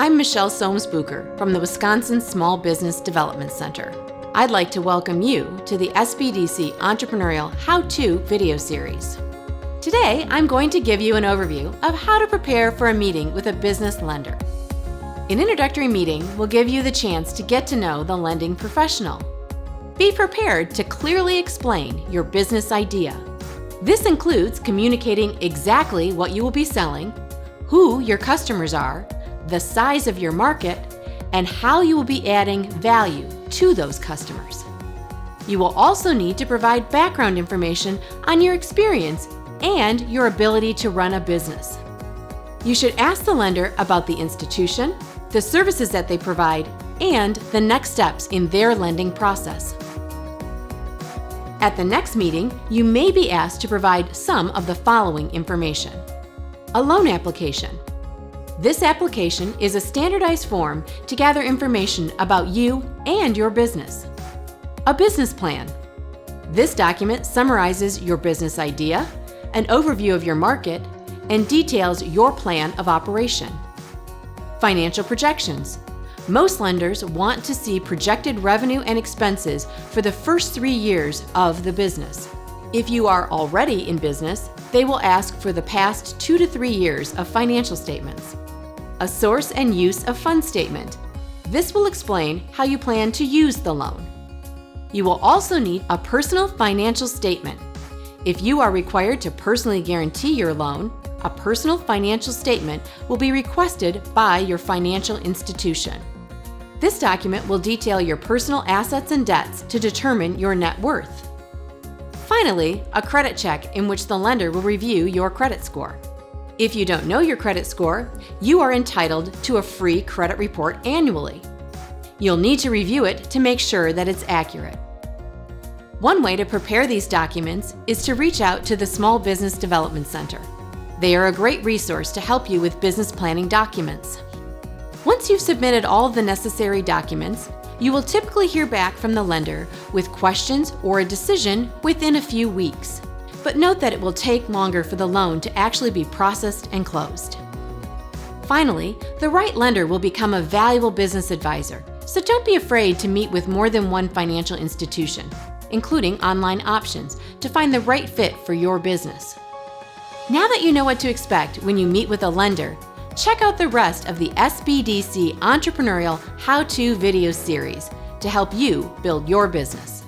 I'm Michelle Soames-Bucher from the Wisconsin Small Business Development Center. I'd like to welcome you to the SBDC Entrepreneurial How-To video series. Today, I'm going to give you an overview of how to prepare for a meeting with a business lender. An introductory meeting will give you the chance to get to know the lending professional. Be prepared to clearly explain your business idea. This includes communicating exactly what you will be selling, who your customers are, the size of your market, and how you will be adding value to those customers. You will also need to provide background information on your experience and your ability to run a business. You should ask the lender about the institution, the services that they provide, and the next steps in their lending process. At the next meeting, you may be asked to provide some of the following information. A loan application. This application is a standardized form to gather information about you and your business. A business plan. This document summarizes your business idea, an overview of your market, and details your plan of operation. Financial projections. Most lenders want to see projected revenue and expenses for the first 3 years of the business. If you are already in business, they will ask for the past 2 to 3 years of financial statements. A source and use of funds statement. This will explain how you plan to use the loan. You will also need a personal financial statement. If you are required to personally guarantee your loan, a personal financial statement will be requested by your financial institution. This document will detail your personal assets and debts to determine your net worth. Finally, a credit check in which the lender will review your credit score. If you don't know your credit score, you are entitled to a free credit report annually. You'll need to review it to make sure that it's accurate. One way to prepare these documents is to reach out to the Small Business Development Center. They are a great resource to help you with business planning documents. Once you've submitted all of the necessary documents, you will typically hear back from the lender with questions or a decision within a few weeks. But note that it will take longer for the loan to actually be processed and closed. Finally, the right lender will become a valuable business advisor, so don't be afraid to meet with more than one financial institution, including online options, to find the right fit for your business. Now that you know what to expect when you meet with a lender, check out the rest of the SBDC Entrepreneurial How-To video series to help you build your business.